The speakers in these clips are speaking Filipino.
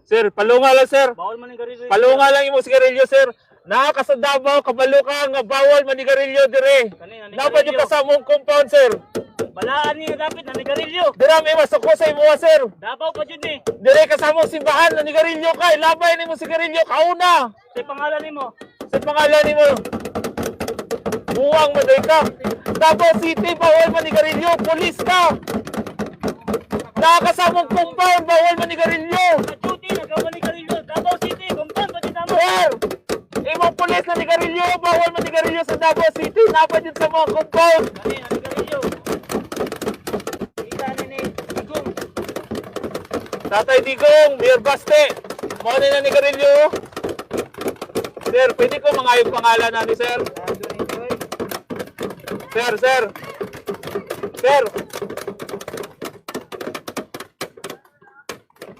Sir, palunga lang sir. Bawal manigarilyo. Palunga lang imong sigarilyo sir. Naa ka sa Davao, kabalo ka nga bawal manigarilyo dire. Dapat yung kasamong compound sir. Balaan niyo dapat nanigarilyo. Dira may masuko sa imo sir. Davao pa jud ni. Dire kasamong simbahan nanigarilyo ka. Labay nimo sigarilyo kauna. Sa pangalan nimo. Sa pangalan nimo. Buwang maday ka. Davao City bawal manigarilyo, pulis ka. Naa kasamong compound bawal manigarilyo. Sa duty nagmanigarilyo. Davao City, compound pa din Sir, imong pulis na nigarilyo, bawal manigarilyo sa Davao City. Napa dyan sa mga compound. Kani nanigarilyo. Kita ni Digong. Tatay Digong, Mayor Baste. Mo na nigarilyo. Sir, pwede ko mangayog pangalan na ni sir. Sir.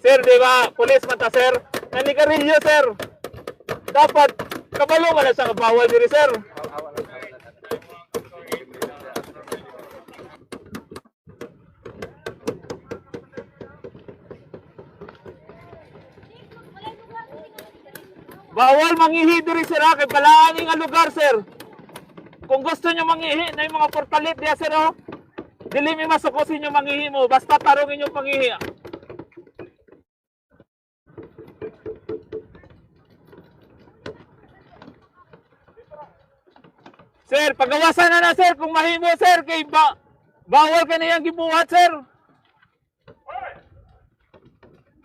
Sir, di ba? Pulis mata sir. Nanigarilyo sir. Dapat kabalo man sa bawal diri sir. Bawal mangihi diri sir kay balaan nga lugar sir. Kung gusto nyo mangihi na yung mga portalit diya sir oh. Dili mi masukosin yung mangihi mo basta tarungin yung pangihi. Sir, pagawasan na sir kung mahimo sir kay bawal ka na yung gibuhat sir.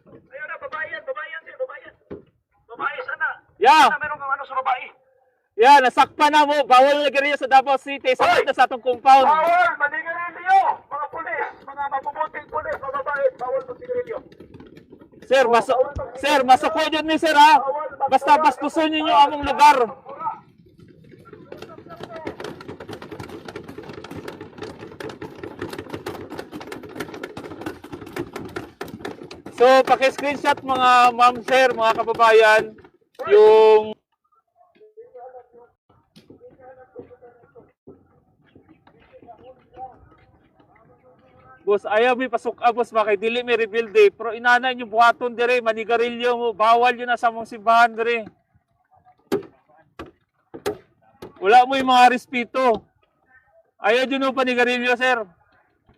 Ayun na babae sir, babae sana. Yeah. Meron kang ano sa babae. Yeah, nasakpan na mo. Bawal na gariyo sa Davao City. Sakit na sa atong compound. Bawal manigarilyo. Mga pulis, mga mabubuting pulis, mga babae, bawal manigarilyo. Sir, masuko dyan ni sir ha. Basta bastusun ninyo among lugar. So, paki-screenshot mga ma'am sir, mga kababayan, yung boss, ayaw may pasok boss, bakit dili may rebuild eh. Pero inanay nyo buhaton dire, manigarilyo mo, bawal yun na sa mong simbahan dire. Wala mo yung mga respeto. Ayaw yun mo panigarilyo sir.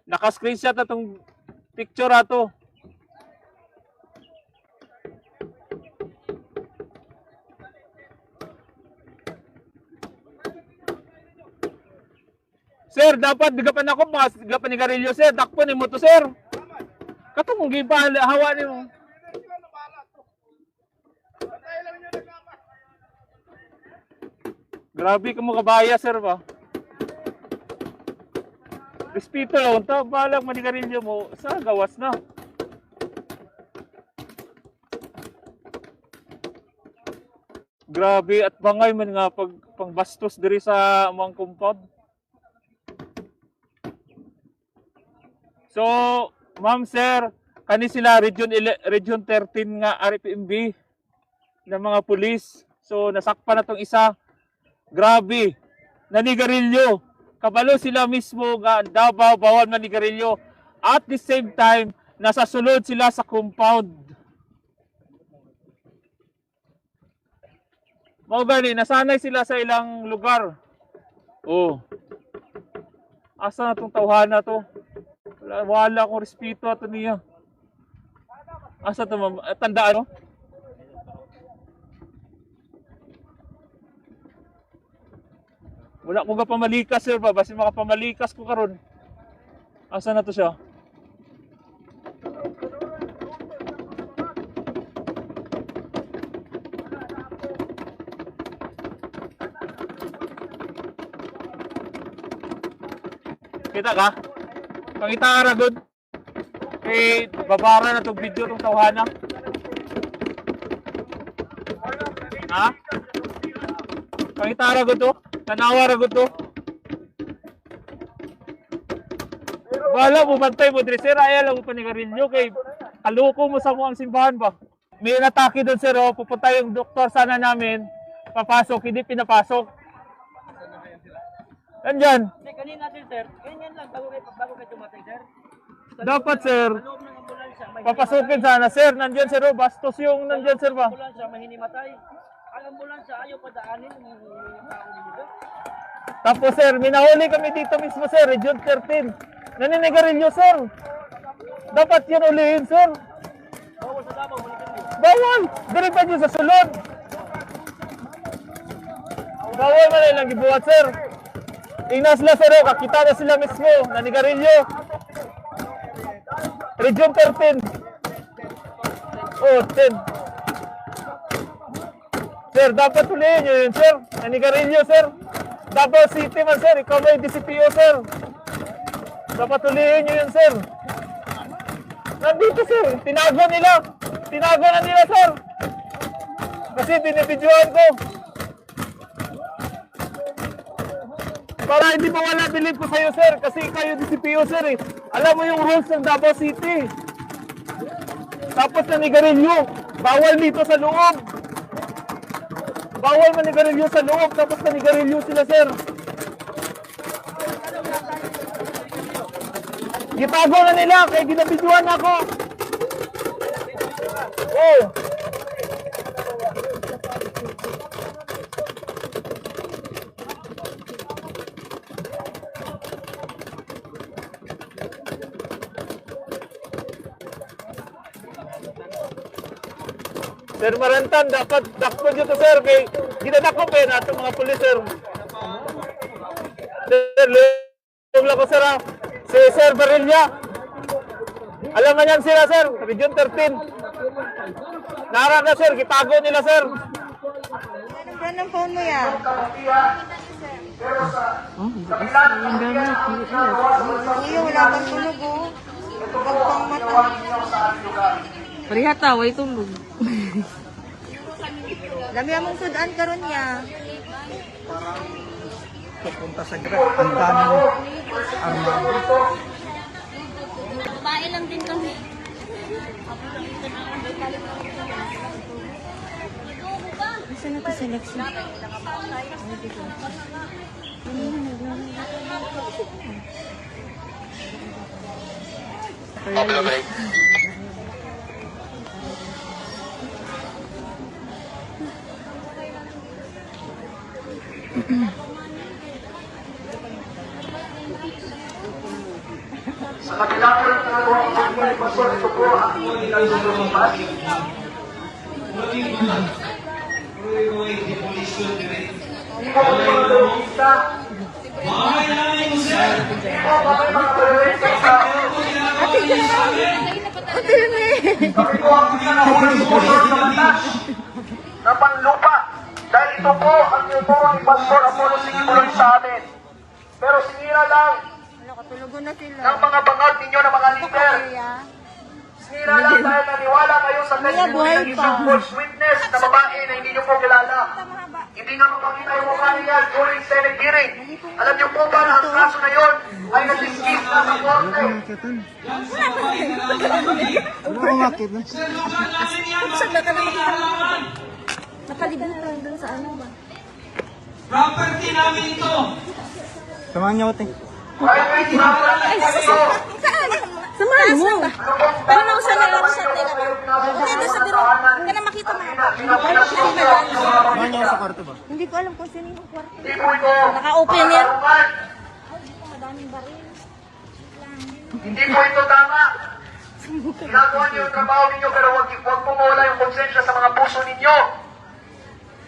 Naka-screenshot na tong picture ato. Sir, dapat digapan ako mga digapan ni Garillo sir. Dakpo ni mo to sir. Kato mong giba hawa ni mo. Grabe ka mo kabaya sir ba. Respeto lang ta balag man ni Garillo mo sa gawas na. Grabe at bangay man nga pangbastos diri sa among compound. So, ma'am sir, kani sila Region 13 nga RPMB ng mga pulis. So, nasakpan na tong isa. Grabe. Nanigarilyo. Kabalo sila mismo nga Davao bawal nanigarilyo. At the same time, nasa sulod sila sa compound. Mao gani, nasanay sila sa ilang lugar. Oh. Asa na tong tawhana to? Wala akong respeto ato niya. Asa to ma'am? Tandaan mo? Wala ko ga pamalikas sir ba? Basta makapamalikas ko karon. Asa na to siya? Kita ka? Pangita ka ra doon. Eh, babara na itong video itong tawhana. Ha? Pangita ka ra doon to? Tanawa ra doon to? Wala mo, bantay mo, Dresser. Ayaw lang mo panigarilyo kay kaluko mo sa muang simbahan ba? May natake doon sir, oh. Pupunta yung doktor sana namin. Papasok, hindi pinapasok. Nandyan. Kanina din sir, ganyan lang bago kayo tumatay sir. Dapat sir. Loob ng ambulansya, papasukin sana. Sir, nandiyan sir, oh. Bastos yung nandiyan sir ba? Ambulansya, mahinimatay. Ang ambulansya, ayaw padaanin yung tao dito. Tapos sir, minahuli kami dito mismo sir, Region 13. Naninigarilyo sir. Dapat yun ulihin sir. Bawal sa Davao, balikan niyo. Bawal! Dilipan nyo sa sulod. Bawal man nilang gibuhat sir. Tingnan sila sir, oh. Kakita na sila mismo. Nanigarilyo. Region 13. Oh, 10. Sir, dapat ulihin nyo yun sir. Nanigarilyo sir. Davao City man sir, ikaw may DCPO sir. Dapat ulihin nyo yun sir. Nandito sir, tinago nila. Tinago na nila sir. Kasi binibidyoan ko. Para hindi mawala bilib ko sa'yo sir. Kasi kayo DCPO sir eh. Alam mo yung rules ng Davao City. Tapos nanigarilyo. Bawal dito sa loob. Bawal manigarilyo sa loob. Tapos nanigarilyo sila sir. Gitago na nila. Kaya ginabidyoan ako. Oh. Sir Marantan, dapat dakpo dito to sir. Kay ginadakop eh nato mga pulis sir. Sir, lewag lang ko sir ha. Si Sir Barilla. Alam na yan sila sir, Region 13. Nara na sir, kitago nila sir. Ano ang phone mo yan? Iyo, wala kang tulog oh. Huwag pang mata. Parihata, way tulog. Lami among sudan karon niya. Pupunta sa grab, ang daming armado. Babae lang din kami. Saan na ito selection? Sa kabila po ng ginagawa ko sa mga pastor, ito po ang inyong lumabas. Hindi po mga terorista. Hindi po mga terorista sa kami po ang pinahuli po ng batas na panlupa. Dahil ito po ang tinuturo ni Pastor Apollo Sigimuloy sa amin. Pero sinira lang Ano, katulugon na sila. ng mga bangag ninyo ng mga leader. Sinira lang dahil naniwala kayo sa testimony ng isang false witness na babae na hindi nyo po kilala. Hindi nga mapakita yung mukha niya during Senate hearing. Alam niyo po ba na ang kaso na yun ay nasiskis na sa korte? Nakalibutan dun sa ano ba? Property namin ito. Samahan niyo, ate. Ay, may sinabot kayo. Saan? Samahan mo. Pero nausan na lang siya. Dito sa biro. Hindi na makita mo. Samahan niyo sa kwarto ba? Hindi ko alam kung sino yung kwarto. Hindi po ito Naka-open yan. katarungan. Madaming baril. Hindi po ito tama. Ginagawa niyo yung trabaho ninyo pero huwag po mawala yung konsensya sa mga puso ninyo.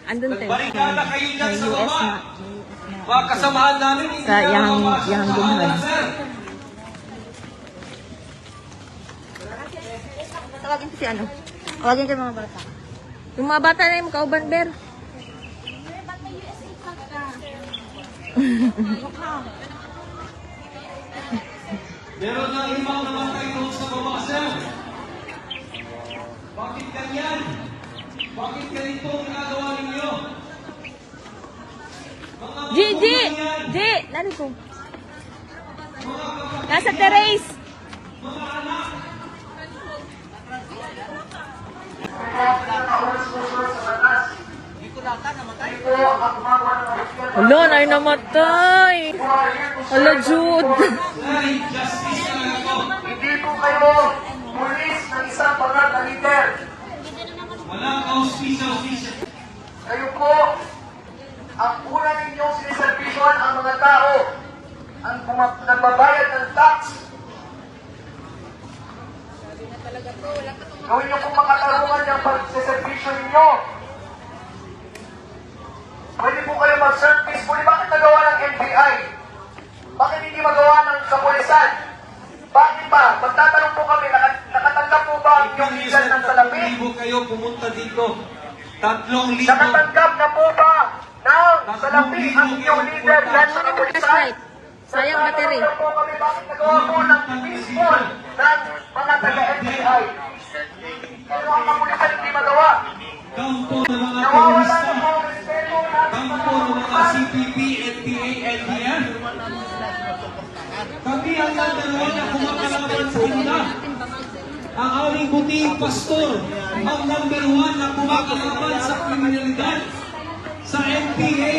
Andun tayo. Barikada kayo dyan sa US baba. na. Mga kasamahan namin. hindi Sa na yang mapasok sa dumhan. mga sir. Tawagin ko si ano? Tawagin ko yung mga bata. Yung mga bata na yung kauban, Ber. Meron na ibang namatay doon sa baba, sir. Bakit ganyan? Bakit ganito ang ginagawa ninyo? G! Lari ko. Nasa terrace. Hala, na namatay. Hala, Jude. Hindi po kayo pulis ng Gawin niyo kung makatarungan yung pagsiservisyo ninyo. Pwede po kayo mag-service po. Bakit nagawa ng NBI? Bakit hindi magawa ng kapulisan? Bakit ba? Magtatanong po kami, nakatanggap po ba ang inyong leader ng salapi? 3,000 kayo pumunta dito. 3,000. Nakatanggap na po ba ng salapi ang inyong leader dyan sa kapulisan? Flashlight. Sayang battery. Nagtatanong po kami, bakit nagawa po ng peaceful ng mga taga-NBI? Ano ang kapulisan hindi magawa? Kampo ng mga Nawawala terorista. na po ang respeto natin. Kampo ng mga CPP, NPA, NDF. Kami ang number 1 na kumakalaban sa kanila. Ang aming buting pastor, ang number 1 na kumakalaban sa kriminalidad sa NPA.